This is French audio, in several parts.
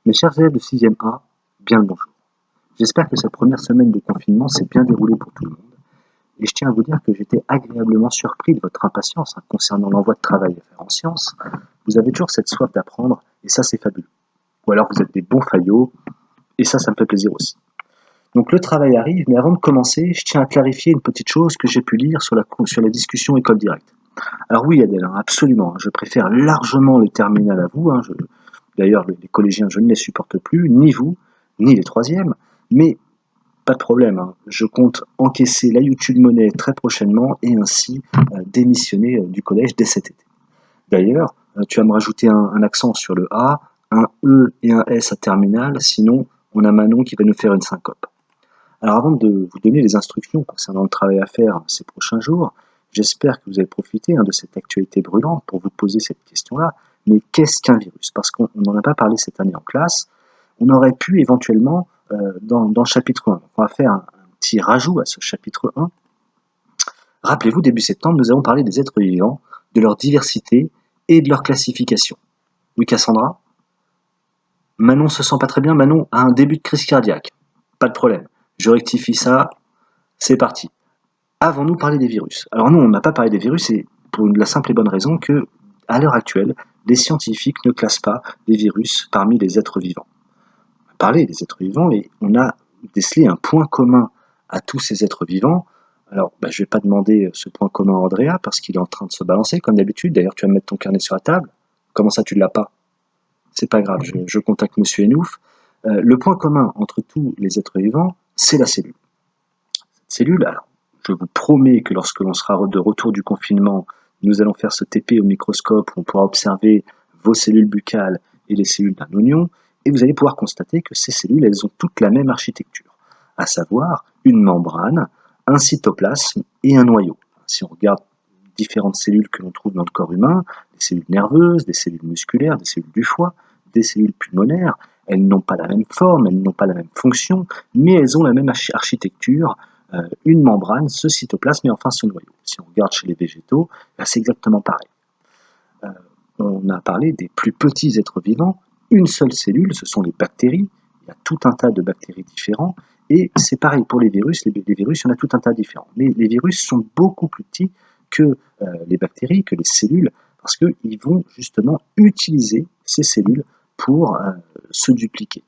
Mes chers élèves de 6e A, bien le bonjour. J'espère que cette première semaine de confinement s'est bien déroulée pour tout le monde. Et je tiens à vous dire que j'étais agréablement surpris de votre impatience concernant l'envoi de travail à faire en sciences. Vous avez toujours cette soif d'apprendre, et ça c'est fabuleux. Ou alors vous êtes des bons faillots, et ça me fait plaisir aussi. Donc le travail arrive, mais avant de commencer, je tiens à clarifier une petite chose que j'ai pu lire sur la discussion École Directe. Alors oui Adèle, absolument, je préfère largement le terminal à vous. D'ailleurs, les collégiens, je ne les supporte plus, ni vous, ni les troisièmes, mais pas de problème, je compte encaisser la YouTube Monnaie très prochainement et ainsi démissionner du collège dès cet été. D'ailleurs, tu vas me rajouter un accent sur le A, un E et un S à terminal, sinon on a Manon qui va nous faire une syncope. Alors avant de vous donner les instructions concernant le travail à faire ces prochains jours, j'espère que vous avez profité de cette actualité brûlante pour vous poser cette question-là. Mais qu'est-ce qu'un virus? Parce qu'on n'en a pas parlé cette année en classe. On aurait pu éventuellement, dans le chapitre 1, on va faire un petit rajout à ce chapitre 1. Rappelez-vous, début septembre, nous avons parlé des êtres vivants, de leur diversité et de leur classification. Oui, Cassandra? Manon se sent pas très bien. Manon a un début de crise cardiaque. Pas de problème. Je rectifie ça. C'est parti. Avons-nous parlé des virus? Alors non, on n'a pas parlé des virus, et pour la simple et bonne raison que, à l'heure actuelle, les scientifiques ne classent pas les virus parmi les êtres vivants. On a parlé des êtres vivants et on a décelé un point commun à tous ces êtres vivants. Alors, je ne vais pas demander ce point commun à Andrea parce qu'il est en train de se balancer comme d'habitude. D'ailleurs, tu vas mettre ton carnet sur la table. Comment ça, tu ne l'as pas? C'est pas grave, je contacte Monsieur Enouf. Le point commun entre tous les êtres vivants, c'est la cellule. Cette cellule, alors, je vous promets que lorsque l'on sera de retour du confinement, nous allons faire ce TP au microscope où on pourra observer vos cellules buccales et les cellules d'un oignon, et vous allez pouvoir constater que ces cellules, elles ont toutes la même architecture, à savoir une membrane, un cytoplasme et un noyau. Si on regarde différentes cellules que l'on trouve dans le corps humain, des cellules nerveuses, des cellules musculaires, des cellules du foie, des cellules pulmonaires, elles n'ont pas la même forme, elles n'ont pas la même fonction, mais elles ont la même architecture, une membrane, ce cytoplasme et enfin ce noyau. Si on regarde chez les végétaux, c'est exactement pareil. On a parlé des plus petits êtres vivants, une seule cellule, ce sont les bactéries, il y a tout un tas de bactéries différents, et c'est pareil pour les virus, les virus, il y en a tout un tas différents. Mais les virus sont beaucoup plus petits que les bactéries, que les cellules, parce qu'ils vont justement utiliser ces cellules pour se dupliquer.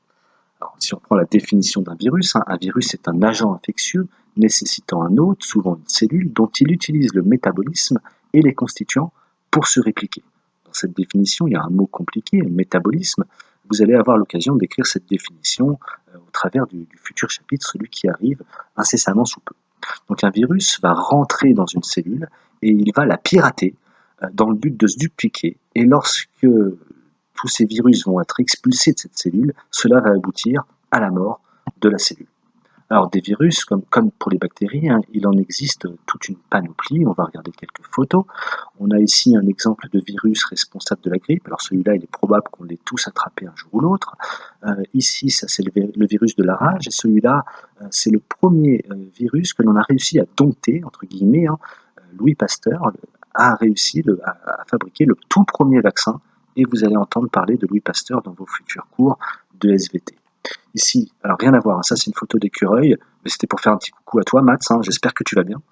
Alors, si on prend la définition d'un virus, un virus est un agent infectieux nécessitant un hôte, souvent une cellule, dont il utilise le métabolisme et les constituants pour se répliquer. Dans cette définition, il y a un mot compliqué, le métabolisme. Vous allez avoir l'occasion d'écrire cette définition au travers du futur chapitre, celui qui arrive incessamment sous peu. Donc un virus va rentrer dans une cellule et il va la pirater dans le but de se dupliquer. Et lorsque tous ces virus vont être expulsés de cette cellule, cela va aboutir à la mort de la cellule. Alors des virus, comme pour les bactéries, il en existe toute une panoplie. On va regarder quelques photos. On a ici un exemple de virus responsable de la grippe. Alors celui-là, il est probable qu'on l'ait tous attrapé un jour ou l'autre. Ici, ça c'est le virus de la rage. Et celui-là, c'est le premier virus que l'on a réussi à dompter, entre guillemets. Louis Pasteur a réussi à fabriquer le tout premier vaccin. Et vous allez entendre parler de Louis Pasteur dans vos futurs cours de SVT. Ici, alors rien à voir, ça c'est une photo d'écureuil, mais c'était pour faire un petit coucou à toi, Mats, j'espère que tu vas bien.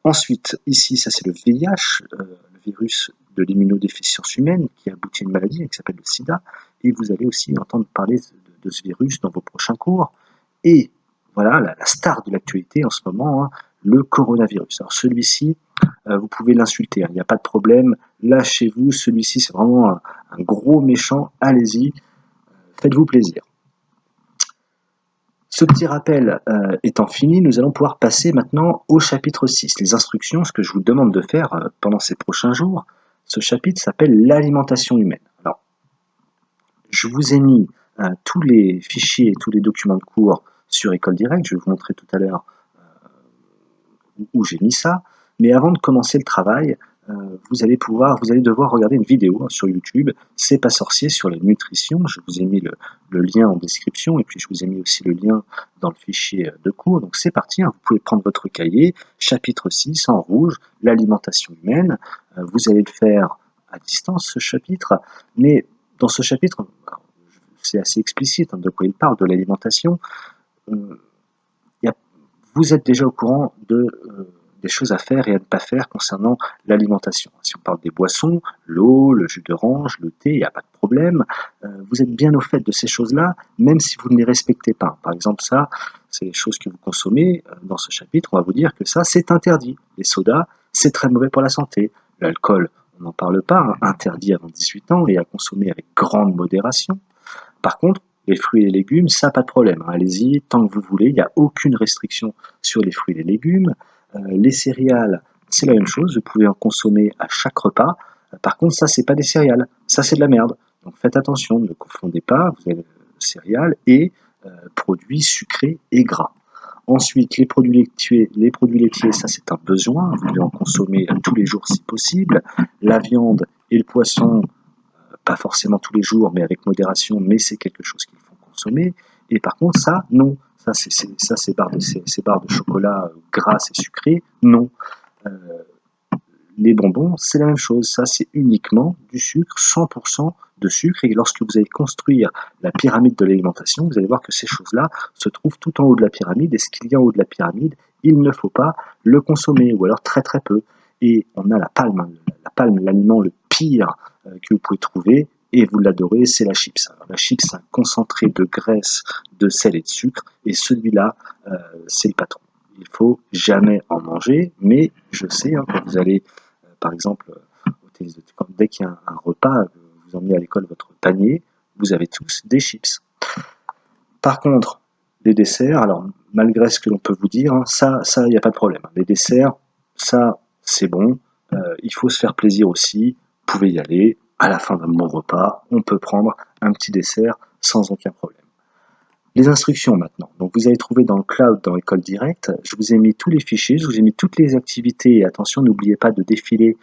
Ensuite, ici, ça c'est le VIH, le virus de l'immunodéficience humaine, qui aboutit à une maladie qui s'appelle le sida, et vous allez aussi entendre parler de ce virus dans vos prochains cours. Et voilà, la star de l'actualité en ce moment, le coronavirus. Alors celui-ci, vous pouvez l'insulter, il n'y a pas de problème, lâchez-vous, celui-ci c'est vraiment un gros méchant, allez-y, faites-vous plaisir. Ce petit rappel étant fini, nous allons pouvoir passer maintenant au chapitre 6. Les instructions, ce que je vous demande de faire pendant ces prochains jours, ce chapitre s'appelle l'alimentation humaine. Alors, je vous ai mis tous les fichiers et tous les documents de cours sur École Directe, je vais vous montrer tout à l'heure où j'ai mis ça, mais avant de commencer le travail, vous allez devoir regarder une vidéo sur YouTube, C'est pas sorcier, sur la nutrition. Je vous ai mis le lien en description et puis je vous ai mis aussi le lien dans le fichier de cours. Donc c'est parti, vous pouvez prendre votre cahier, chapitre 6 en rouge, l'alimentation humaine. Vous allez le faire à distance ce chapitre, mais dans ce chapitre, c'est assez explicite, hein, de quoi il parle, de l'alimentation. Vous êtes déjà au courant des choses à faire et à ne pas faire concernant l'alimentation. Si on parle des boissons, l'eau, le jus d'orange, le thé, il n'y a pas de problème. Vous êtes bien au fait de ces choses-là, même si vous ne les respectez pas. Par exemple, ça, c'est les choses que vous consommez. Dans ce chapitre, on va vous dire que ça, c'est interdit. Les sodas, c'est très mauvais pour la santé. L'alcool, on n'en parle pas, hein, interdit avant 18 ans et à consommer avec grande modération. Par contre, les fruits et les légumes, ça, pas de problème, hein. Allez-y, tant que vous voulez, il n'y a aucune restriction sur les fruits et les légumes. Les céréales, c'est la même chose, vous pouvez en consommer à chaque repas. Par contre, ça, c'est pas des céréales, ça, c'est de la merde. Donc faites attention, ne confondez pas, vous avez céréales et produits sucrés et gras. Ensuite, les produits laitiers, ça c'est un besoin, vous devez en consommer tous les jours si possible. La viande et le poisson, pas forcément tous les jours, mais avec modération, mais c'est quelque chose qu'il faut consommer. Et par contre, ça, non. Ces barres de chocolat grasses et sucrées, non. Euh, les bonbons, c'est la même chose. Ça, c'est uniquement du sucre, 100% de sucre. Et lorsque vous allez construire la pyramide de l'alimentation, vous allez voir que ces choses-là se trouvent tout en haut de la pyramide. Et ce qu'il y a en haut de la pyramide, il ne faut pas le consommer, ou alors très très peu. Et on a la palme, l'aliment le pire que vous pouvez trouver, et vous l'adorez, c'est la chips. Alors, la chips, c'est un concentré de graisse, de sel et de sucre, et celui-là, c'est le patron. Il faut jamais en manger, mais je sais, hein, quand vous allez, par exemple, dès qu'il y a un repas, vous emmenez à l'école votre panier, vous avez tous des chips. Par contre, les desserts, alors malgré ce que l'on peut vous dire, hein, ça, il n'y a pas de problème. Les desserts, ça, c'est bon. Il faut se faire plaisir aussi. Vous pouvez y aller. À la fin d'un bon repas, on peut prendre un petit dessert sans aucun problème. Les instructions maintenant. Donc vous allez trouver dans le cloud, dans École Directe, je vous ai mis tous les fichiers, je vous ai mis toutes les activités. Et attention, n'oubliez pas de défiler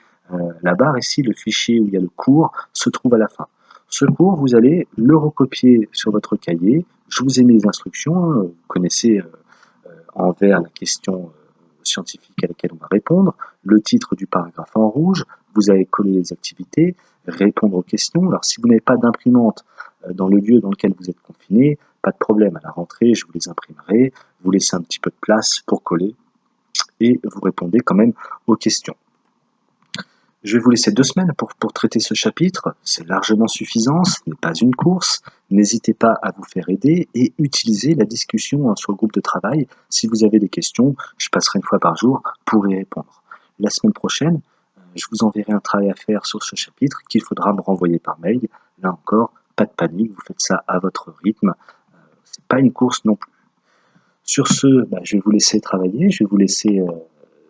la barre ici, le fichier où il y a le cours se trouve à la fin. Ce cours, vous allez le recopier sur votre cahier. Je vous ai mis les instructions. Vous connaissez en vert la question scientifique à laquelle on va répondre, le titre du paragraphe en rouge, vous allez coller les activités, répondre aux questions. Alors si vous n'avez pas d'imprimante dans le lieu dans lequel vous êtes confiné, pas de problème, à la rentrée, je vous les imprimerai, vous laissez un petit peu de place pour coller et vous répondez quand même aux questions. Je vais vous laisser 2 semaines pour traiter ce chapitre, c'est largement suffisant, ce n'est pas une course. N'hésitez pas à vous faire aider et utilisez la discussion sur le groupe de travail. Si vous avez des questions, je passerai 1 fois par jour pour y répondre. La semaine prochaine, je vous enverrai un travail à faire sur ce chapitre qu'il faudra me renvoyer par mail. Là encore, pas de panique, vous faites ça à votre rythme. C'est pas une course non plus. Sur ce, je vais vous laisser travailler, je vais vous laisser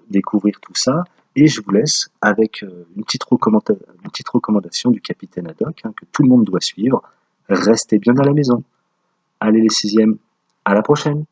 découvrir tout ça. Et je vous laisse avec une petite recommandation du capitaine Haddock que tout le monde doit suivre. Restez bien à la maison. Allez les 6e, à la prochaine.